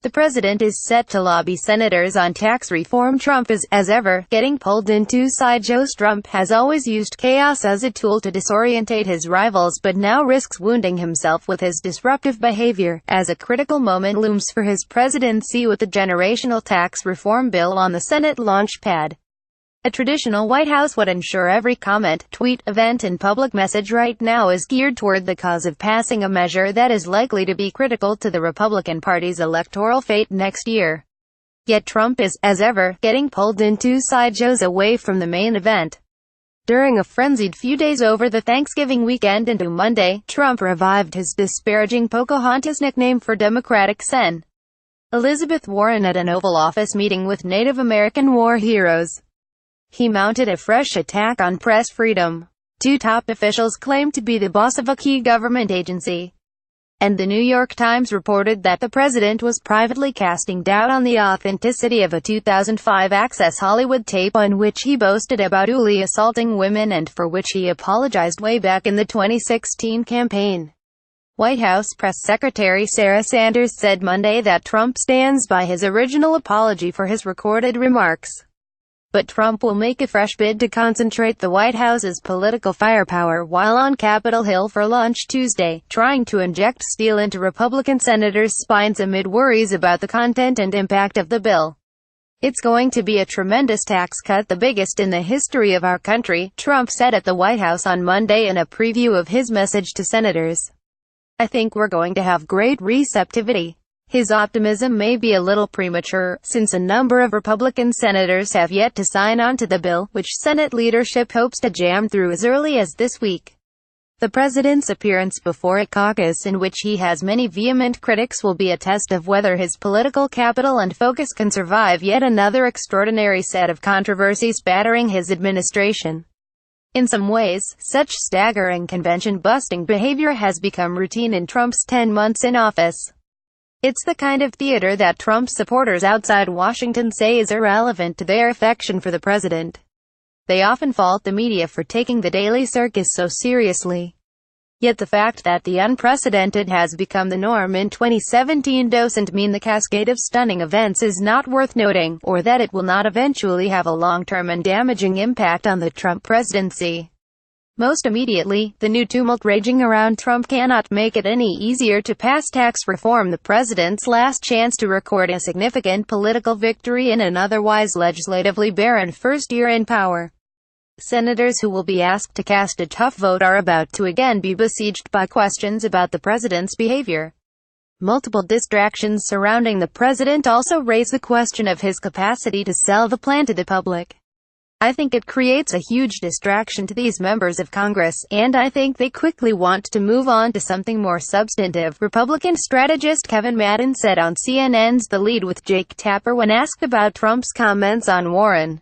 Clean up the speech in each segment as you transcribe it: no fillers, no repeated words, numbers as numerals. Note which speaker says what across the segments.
Speaker 1: The president is set to lobby senators on tax reform. Trump is, as ever, getting pulled into sideshows. Trump has always used chaos as a tool to disorientate his rivals, but now risks wounding himself with his disruptive behavior, as a critical moment looms for his presidency with the generational tax reform bill on the Senate launch pad. A traditional White House would ensure every comment, tweet, event and public message right now is geared toward the cause of passing a measure that is likely to be critical to the Republican Party's electoral fate next year. Yet Trump is, as ever, getting pulled into sideshows away from the main event. During a frenzied few days over the Thanksgiving weekend into Monday, Trump revived his disparaging Pocahontas nickname for Democratic Sen. Elizabeth Warren at an Oval Office meeting with Native American war heroes. He mounted a fresh attack on press freedom. Two top officials claimed to be the boss of a key government agency. And the New York Times reported that the president was privately casting doubt on the authenticity of a 2005 Access Hollywood tape on which he boasted about Uli assaulting women and for which he apologized way back in the 2016 campaign. White House Press Secretary Sarah Sanders said Monday that Trump stands by his original apology for his recorded remarks. But Trump will make a fresh bid to concentrate the White House's political firepower while on Capitol Hill for lunch Tuesday, trying to inject steel into Republican senators' spines amid worries about the content and impact of the bill. It's going to be a tremendous tax cut, the biggest in the history of our country, Trump said at the White House on Monday in a preview of his message to senators. I think we're going to have great receptivity. His optimism may be a little premature, since a number of Republican senators have yet to sign on to the bill, which Senate leadership hopes to jam through as early as this week. The president's appearance before a caucus in which he has many vehement critics will be a test of whether his political capital and focus can survive yet another extraordinary set of controversies battering his administration. In some ways, such staggering convention-busting behavior has become routine in Trump's 10 months in office. It's the kind of theater that Trump supporters outside Washington say is irrelevant to their affection for the president. They often fault the media for taking the daily circus so seriously. Yet the fact that the unprecedented has become the norm in 2017 doesn't mean the cascade of stunning events is not worth noting, or that it will not eventually have a long-term and damaging impact on the Trump presidency. Most immediately, the new tumult raging around Trump cannot make it any easier to pass tax reform, the president's last chance to record a significant political victory in an otherwise legislatively barren first year in power. Senators who will be asked to cast a tough vote are about to again be besieged by questions about the president's behavior. Multiple distractions surrounding the president also raise the question of his capacity to sell the plan to the public. I think it creates a huge distraction to these members of Congress, and I think they quickly want to move on to something more substantive, Republican strategist Kevin Madden said on CNN's The Lead with Jake Tapper when asked about Trump's comments on Warren.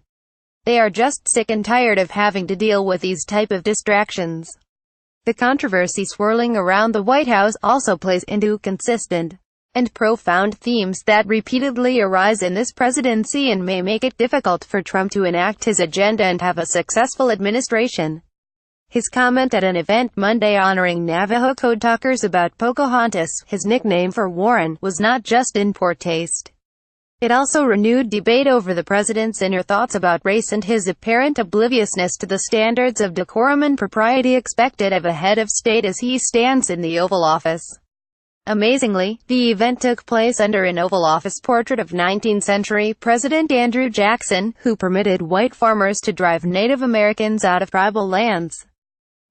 Speaker 1: They are just sick and tired of having to deal with these type of distractions. The controversy swirling around the White House also plays into consistent and profound themes that repeatedly arise in this presidency and may make it difficult for Trump to enact his agenda and have a successful administration. His comment at an event Monday honoring Navajo code talkers about Pocahontas, his nickname for Warren, was not just in poor taste. It also renewed debate over the president's inner thoughts about race and his apparent obliviousness to the standards of decorum and propriety expected of a head of state as he stands in the Oval Office. Amazingly, the event took place under an Oval Office portrait of 19th-century President Andrew Jackson, who permitted white farmers to drive Native Americans out of tribal lands.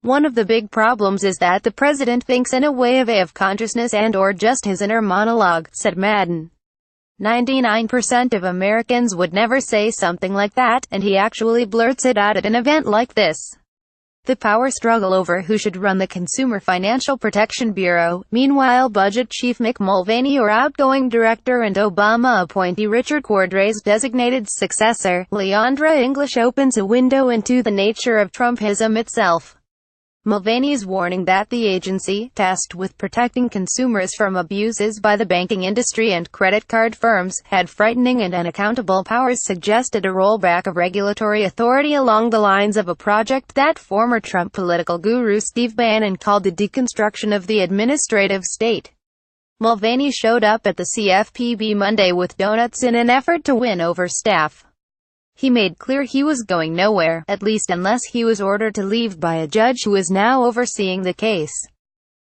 Speaker 1: One of the big problems is that the president thinks in a way of consciousness and/or just his inner monologue, said Madden. 99% of Americans would never say something like that, and he actually blurts it out at an event like this. The power struggle over who should run the Consumer Financial Protection Bureau. Meanwhile, Budget Chief Mick Mulvaney, or outgoing director and Obama appointee Richard Cordray's designated successor, Leandra English, opens a window into the nature of Trumpism itself. Mulvaney's warning that the agency, tasked with protecting consumers from abuses by the banking industry and credit card firms, had frightening and unaccountable powers, suggested a rollback of regulatory authority along the lines of a project that former Trump political guru Steve Bannon called the deconstruction of the administrative state. Mulvaney showed up at the CFPB Monday with donuts in an effort to win over staff. He made clear he was going nowhere, at least unless he was ordered to leave by a judge who is now overseeing the case.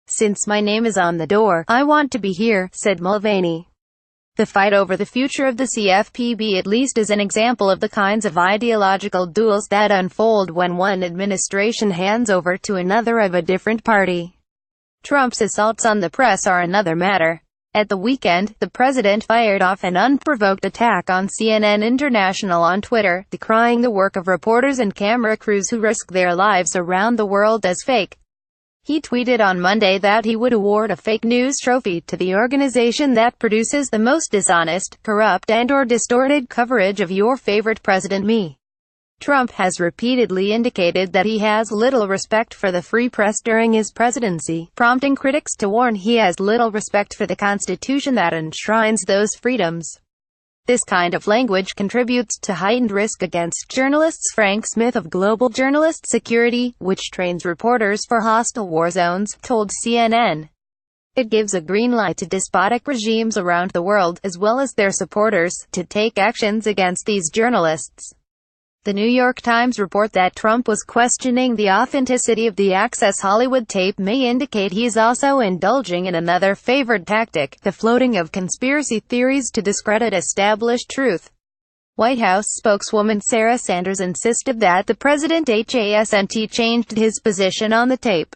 Speaker 1: "Since my name is on the door, I want to be here," said Mulvaney. The fight over the future of the CFPB at least is an example of the kinds of ideological duels that unfold when one administration hands over to another of a different party. Trump's assaults on the press are another matter. At the weekend, the president fired off an unprovoked attack on CNN International on Twitter, decrying the work of reporters and camera crews who risk their lives around the world as fake. He tweeted on Monday that he would award a fake news trophy to the organization that produces the most dishonest, corrupt and/or distorted coverage of your favorite president, me. Trump has repeatedly indicated that he has little respect for the free press during his presidency, prompting critics to warn he has little respect for the Constitution that enshrines those freedoms. This kind of language contributes to heightened risk against journalists. Frank Smith of Global Journalist Security, which trains reporters for hostile war zones, told CNN. It gives a green light to despotic regimes around the world, as well as their supporters, to take actions against these journalists. The New York Times report that Trump was questioning the authenticity of the Access Hollywood tape may indicate he is also indulging in another favored tactic, the floating of conspiracy theories to discredit established truth. White House spokeswoman Sarah Sanders insisted that the president hasn't changed his position on the tape.